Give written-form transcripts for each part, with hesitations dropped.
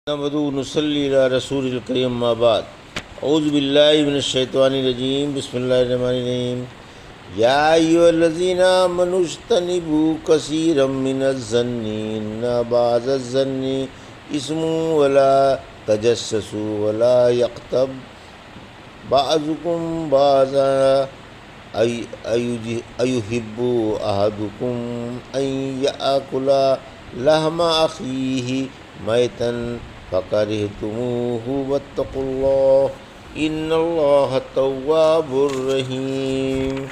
نحمدہ و نصلی علی رسول الکریم اما بعد اعوذ باللہ من الشیطان الرجیم بسم اللہ الرحمن الرحیم یا ایھا الذین آمنوا اجتنبوا کثیرا من الظن ان بعض الظن اسم ولا تجسسوا ولا یغتب بعضکم بعضا ایحب احدکم ان یأکل لحم اخیہ میتا فکرہتموہ واتقوا اللہ ان اللہ تواب الرحیم۔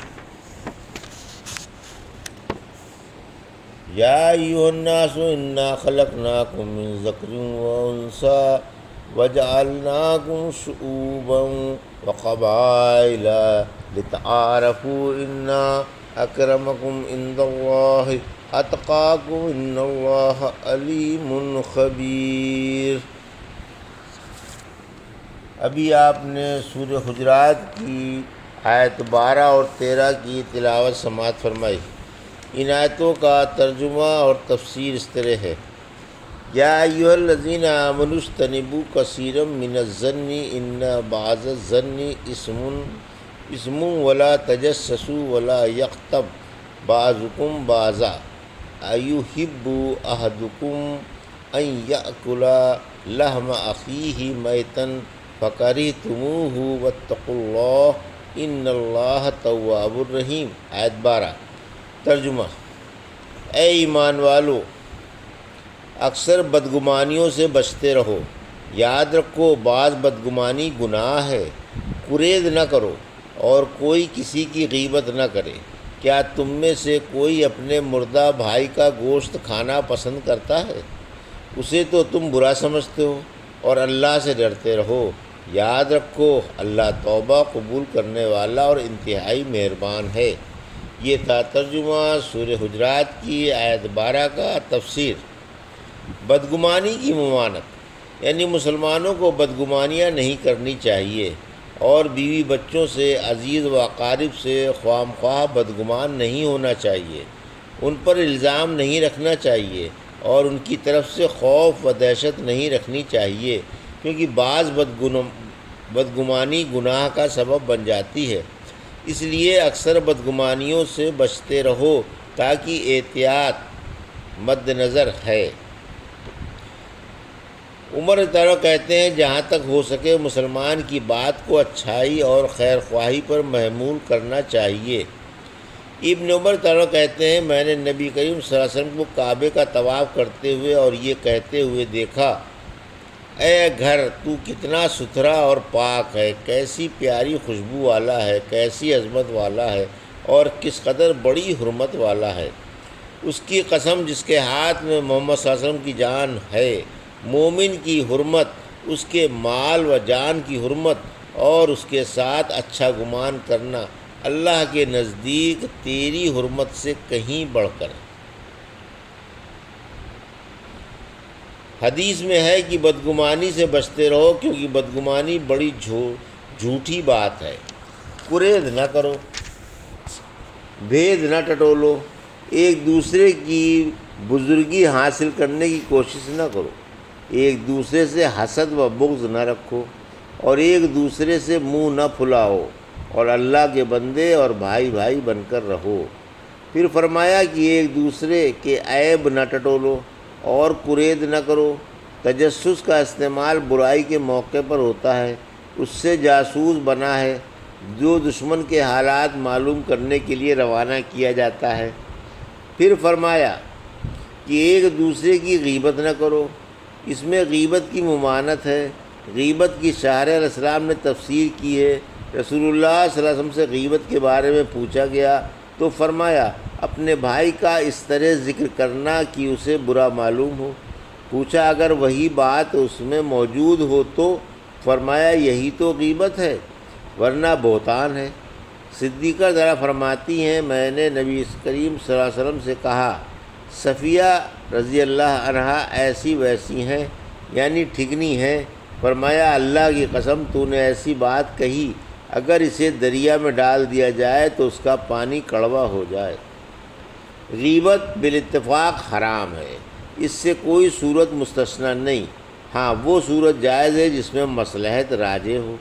یا ایھا الناس انا خلقناکم من ذکر وانثی وجعلناکم شعوبا وقبائل لتعارفوا ان اکرمکم عند اللہ اتقاکم ان اللہ علیم خبیر۔ ابھی آپ نے سورہ حجرات کی آیت 12 اور 13 کی تلاوت سماعت فرمائی۔ ان آیتوں کا ترجمہ اور تفسیر اس طرح ہے: یا ایھا الذین آمنوا اجتنبوا کثیرا من الظن ان بعض الظن اسم ولا تجسسوا ولا یغتب بعضکم بعضا ایحب احدکم ان یأکل لحم اخیہ میتا فکرہتموہ واتقوا اللہ ان اللہ تواب الرحیم۔ آیت 12۔ ترجمہ: اے ایمان والو، اکثر بدگمانیوں سے بچتے رہو۔ یاد رکھو بعض بدگمانی گناہ ہے۔ کرید نہ کرو اور کوئی کسی کی غیبت نہ کرے۔ کیا تم میں سے کوئی اپنے مردہ بھائی کا گوشت کھانا پسند کرتا ہے؟ اسے تو تم برا سمجھتے ہو، اور اللہ سے ڈرتے رہو۔ یاد رکھو اللہ توبہ قبول کرنے والا اور انتہائی مہربان ہے۔ یہ تھا ترجمہ سورہ حجرات کی آیت 12 کا تفسیر۔ بدگمانی کی ممانعت، یعنی مسلمانوں کو بدگمانیاں نہیں کرنی چاہیے، اور بیوی بچوں سے، عزیز و اقارب سے خواہ مخواہ بدگمان نہیں ہونا چاہیے۔ ان پر الزام نہیں رکھنا چاہیے اور ان کی طرف سے خوف و دہشت نہیں رکھنی چاہیے، کیونکہ بعض بدگمانی گناہ کا سبب بن جاتی ہے۔ اس لیے اکثر بدگمانیوں سے بچتے رہو تاکہ احتیاط مد نظر ہے۔ عمر رضی اللہ عنہ کہتے ہیں جہاں تک ہو سکے مسلمان کی بات کو اچھائی اور خیر خواہی پر محمول کرنا چاہیے۔ ابن عمر رضی اللہ عنہ کہتے ہیں میں نے نبی کریم صلی اللہ علیہ وسلم کو کعبے کا طواف کرتے ہوئے اور یہ کہتے ہوئے دیکھا: اے گھر، تو کتنا ستھرا اور پاک ہے، کیسی پیاری خوشبو والا ہے، کیسی عظمت والا ہے اور کس قدر بڑی حرمت والا ہے۔ اس کی قسم جس کے ہاتھ میں محمد صلی اللہ علیہ وسلم کی جان ہے۔ مومن کی حرمت، اس کے مال و جان کی حرمت اور اس کے ساتھ اچھا گمان کرنا اللہ کے نزدیک تیری حرمت سے کہیں بڑھ کر ہے۔ حدیث میں ہے کہ بدگمانی سے بچتے رہو کیونکہ بدگمانی بڑی جھوٹی بات ہے۔ کرید نہ کرو، بھید نہ ٹٹولو، ایک دوسرے کی بزرگی حاصل کرنے کی کوشش نہ کرو، ایک دوسرے سے حسد و بغض نہ رکھو اور ایک دوسرے سے منہ نہ پھلاؤ، اور اللہ کے بندے اور بھائی بھائی بن کر رہو۔ پھر فرمایا کہ ایک دوسرے کے عیب نہ ٹٹولو اور کرید نہ کرو۔ تجسس کا استعمال برائی کے موقع پر ہوتا ہے، اس سے جاسوس بنا ہے جو دشمن کے حالات معلوم کرنے کے لیے روانہ کیا جاتا ہے۔ پھر فرمایا کہ ایک دوسرے کی غیبت نہ کرو، اس میں غیبت کی ممانعت ہے۔ غیبت کی شارح علیہ السلام نے تفسیر کی ہے۔ رسول اللہ صلی اللہ علیہ وسلم سے غیبت کے بارے میں پوچھا گیا تو فرمایا اپنے بھائی کا اس طرح ذکر کرنا کہ اسے برا معلوم ہو۔ پوچھا اگر وہی بات اس میں موجود ہو تو؟ فرمایا یہی تو غیبت ہے، ورنہ بہتان ہے۔ صدیقہ ذرا فرماتی ہیں میں نے نبی کریم صلی اللہ علیہ وسلم سے کہا صفیہ رضی اللہ عنہا ایسی ویسی ہیں، یعنی ٹھگنی ہیں۔ فرمایا اللہ کی قسم تو نے ایسی بات کہی اگر اسے دریا میں ڈال دیا جائے تو اس کا پانی کڑوا ہو جائے۔ غیبت بالاتفاق حرام ہے، اس سے کوئی صورت مستثنی نہیں۔ ہاں وہ صورت جائز ہے جس میں مصلحت راجح ہو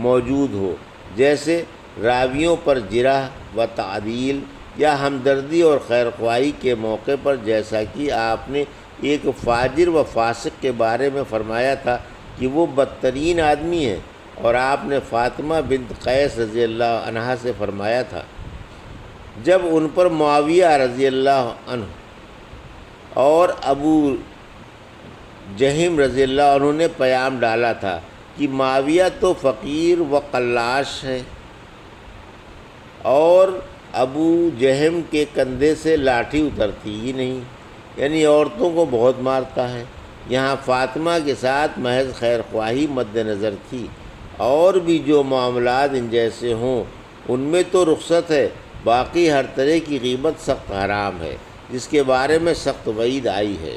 موجود ہو، جیسے راویوں پر جرح و تعدیل یا ہمدردی اور خیرخواہی کے موقع پر، جیسا کہ آپ نے ایک فاجر و فاسق کے بارے میں فرمایا تھا کہ وہ بدترین آدمی ہے، اور آپ نے فاطمہ بنت قیس رضی اللہ عنہا سے فرمایا تھا جب ان پر معاویہ رضی اللہ عنہ اور ابو جہم رضی اللہ عنہ نے پیام ڈالا تھا کہ معاویہ تو فقیر و قلاش ہے اور ابو جہم کے کندھے سے لاٹھی اترتی ہی نہیں، یعنی عورتوں کو بہت مارتا ہے۔ یہاں فاطمہ کے ساتھ محض خیر خواہی مد نظر تھی، اور بھی جو معاملات ان جیسے ہوں ان میں تو رخصت ہے، باقی ہر طرح کی غیبت سخت حرام ہے، جس کے بارے میں سخت وعید آئی ہے۔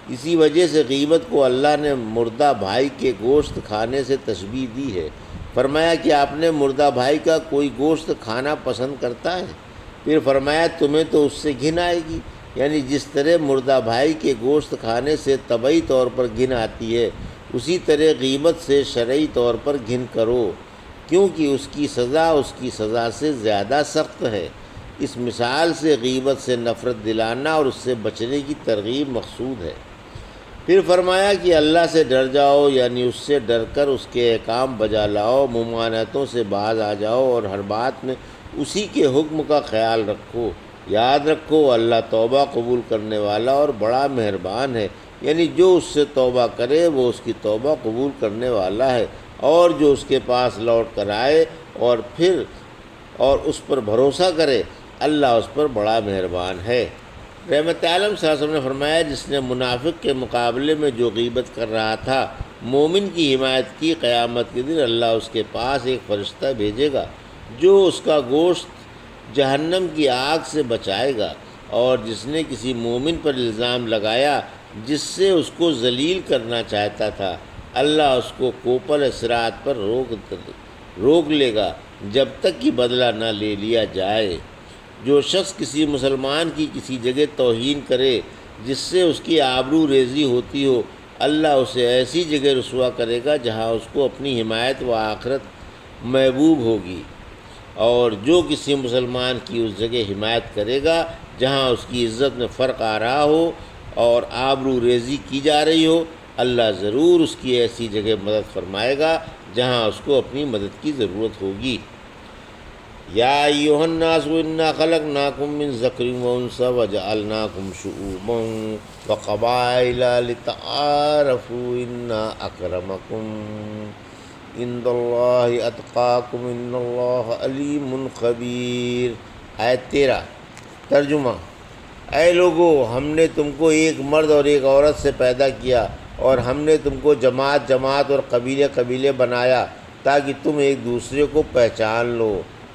اسی وجہ سے غیبت کو اللہ نے مردہ بھائی کے گوشت کھانے سے تشبیہ دی ہے۔ فرمایا کہ آپ نے مردہ بھائی کا کوئی گوشت کھانا پسند کرتا ہے؟ پھر فرمایا تمہیں تو اس سے گھن آئے گی، یعنی جس طرح مردہ بھائی کے گوشت کھانے سے طبعی طور پر گھن آتی ہے، اسی طرح غیبت سے شرعی طور پر گھن کرو، کیونکہ اس کی سزا سے زیادہ سخت ہے۔ اس مثال سے غیبت سے نفرت دلانا اور اس سے بچنے کی ترغیب مقصود ہے۔ پھر فرمایا کہ اللہ سے ڈر جاؤ، یعنی اس سے ڈر کر اس کے احکام بجا لاؤ، ممانعتوں سے باز آ جاؤ، اور ہر بات میں اسی کے حکم کا خیال رکھو۔ یاد رکھو اللہ توبہ قبول کرنے والا اور بڑا مہربان ہے، یعنی جو اس سے توبہ کرے وہ اس کی توبہ قبول کرنے والا ہے، اور جو اس کے پاس لوٹ کر آئے اور اس پر بھروسہ کرے، اللہ اس پر بڑا مہربان ہے۔ رحمت عالم صلی اللہ علیہ وسلم نے فرمایا جس نے منافق کے مقابلے میں جو غیبت کر رہا تھا مومن کی حمایت کی، قیامت کے دن اللہ اس کے پاس ایک فرشتہ بھیجے گا جو اس کا گوشت جہنم کی آگ سے بچائے گا، اور جس نے کسی مومن پر الزام لگایا جس سے اس کو ذلیل کرنا چاہتا تھا، اللہ اس کو کوپل صراط پر روک لے گا جب تک کہ بدلہ نہ لے لیا جائے۔ جو شخص کسی مسلمان کی کسی جگہ توہین کرے جس سے اس کی آبرو ریزی ہوتی ہو، اللہ اسے ایسی جگہ رسوا کرے گا جہاں اس کو اپنی حمایت و آخرت محبوب ہوگی، اور جو کسی مسلمان کی اس جگہ حمایت کرے گا جہاں اس کی عزت میں فرق آ رہا ہو اور آبرو ریزی کی جا رہی ہو، اللہ ضرور اس کی ایسی جگہ مدد فرمائے گا جہاں اس کو اپنی مدد کی ضرورت ہوگی۔ یا ایھا الناس انا خلقناکم من ذکر و انثی وجعلناکم شعوبا وقبائل لتعارفوا ان اکرمکم عند اللہ اتقاکم ان اللہ علیم خبیر۔ آیت 13 ترجمہ: اے لوگو، ہم نے تم کو ایک مرد اور ایک عورت سے پیدا کیا، اور ہم نے تم کو جماعت جماعت اور قبیلے قبیلے بنایا تاکہ تم ایک دوسرے کو پہچان لو۔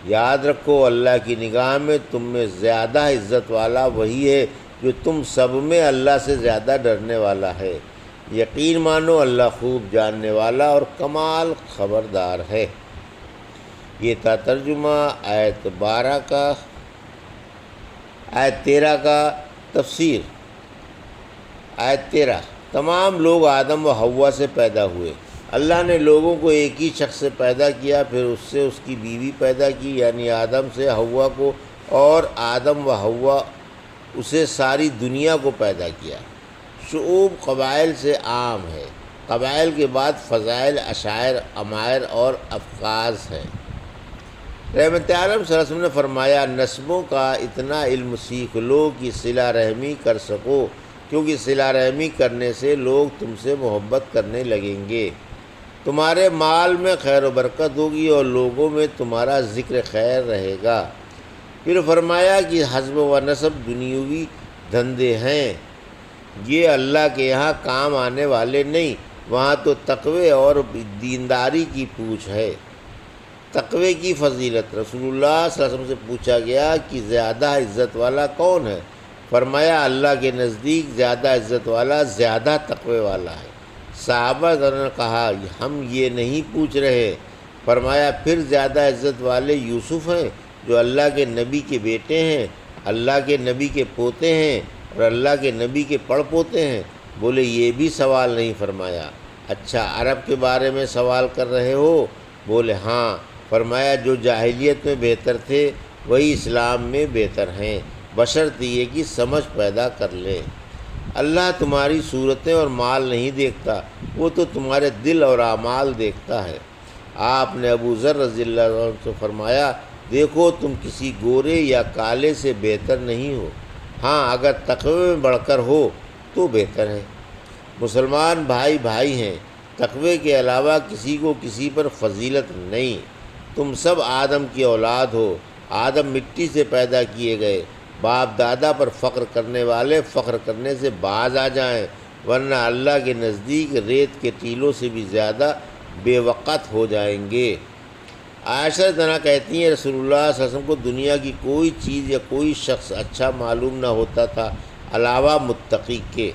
یاد رکھو اللہ کی نگاہ میں تم میں زیادہ عزت والا وہی ہے جو تم سب میں اللہ سے زیادہ ڈرنے والا ہے۔ یقین مانو اللہ خوب جاننے والا اور کمال خبردار ہے۔ یہ تھا ترجمہ آیت 13 کا تفسیر۔ آیت 13: تمام لوگ آدم و حوا سے پیدا ہوئے۔ اللہ نے لوگوں کو ایک ہی شخص سے پیدا کیا، پھر اس سے اس کی بیوی پیدا کی، یعنی آدم سے حوا کو، اور آدم و حوا اسے ساری دنیا کو پیدا کیا۔ شعوب قبائل سے عام ہے، قبائل کے بعد فضائل، عشائر، عمائر اور افخاذ ہیں۔ رحمت عالم صلی اللہ علیہ وسلم نے فرمایا نسبوں کا اتنا علم سیکھ لو کہ صلہ رحمی کر سکو، کیونکہ صلہ رحمی کرنے سے لوگ تم سے محبت کرنے لگیں گے، تمہارے مال میں خیر و برکت ہوگی اور لوگوں میں تمہارا ذکر خیر رہے گا۔ پھر فرمایا کہ حسب و نسب دنیاوی دھندے ہیں، یہ اللہ کے یہاں کام آنے والے نہیں، وہاں تو تقوی اور دینداری کی پوچھ ہے۔ تقوی کی فضیلت: رسول اللہ صلی اللہ علیہ وسلم سے پوچھا گیا کہ زیادہ عزت والا کون ہے؟ فرمایا اللہ کے نزدیک زیادہ عزت والا زیادہ تقوی والا ہے۔ صحابہ نے کہا ہم یہ نہیں پوچھ رہے۔ فرمایا پھر زیادہ عزت والے یوسف ہیں جو اللہ کے نبی کے بیٹے ہیں، اللہ کے نبی کے پوتے ہیں اور اللہ کے نبی کے پڑ پوتے ہیں؟ بولے یہ بھی سوال نہیں۔ فرمایا اچھا، عرب کے بارے میں سوال کر رہے ہو؟ بولے ہاں۔ فرمایا جو جاہلیت میں بہتر تھے وہی اسلام میں بہتر ہیں، بشرط یہ کہ سمجھ پیدا کر لے۔ اللہ تمہاری صورتیں اور مال نہیں دیکھتا، وہ تو تمہارے دل اور اعمال دیکھتا ہے۔ آپ نے ابو ذر رضی اللہ عنہ سے فرمایا دیکھو تم کسی گورے یا کالے سے بہتر نہیں ہو، ہاں اگر تقوی میں بڑھ کر ہو تو بہتر ہے۔ مسلمان بھائی بھائی ہیں، تقوی کے علاوہ کسی کو کسی پر فضیلت نہیں۔ تم سب آدم کی اولاد ہو، آدم مٹی سے پیدا کیے گئے۔ باپ دادا پر فخر کرنے والے فخر کرنے سے باز آ جائیں، ورنہ اللہ کے نزدیک ریت کے ٹیلوں سے بھی زیادہ بے وقت ہو جائیں گے۔ عائشہ تنا کہتی ہیں رسول اللہ صلی اللہ علیہ وسلم کو دنیا کی کوئی چیز یا کوئی شخص اچھا معلوم نہ ہوتا تھا علاوہ متقی کے،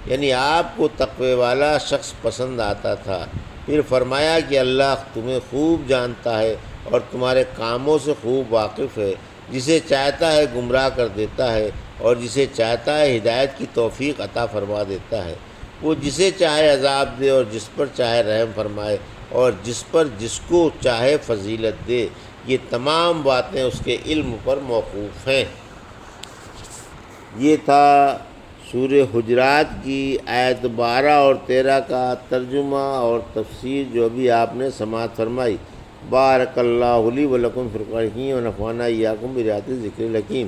یعنی آپ کو تقوی والا شخص پسند آتا تھا۔ پھر فرمایا کہ اللہ تمہیں خوب جانتا ہے اور تمہارے کاموں سے خوب واقف ہے، جسے چاہتا ہے گمراہ کر دیتا ہے اور جسے چاہتا ہے ہدایت کی توفیق عطا فرما دیتا ہے۔ وہ جسے چاہے عذاب دے اور جس پر چاہے رحم فرمائے اور جس پر جس کو چاہے فضیلت دے، یہ تمام باتیں اس کے علم پر موقوف ہیں۔ یہ تھا سورہ حجرات کی آیت 12 اور 13 کا ترجمہ اور تفسیر جو ابھی آپ نے سماعت فرمائی۔ بارک اللہ لی و لکم فی القرآن و نفعنا ایاکم بآیات الذکر الحکیم۔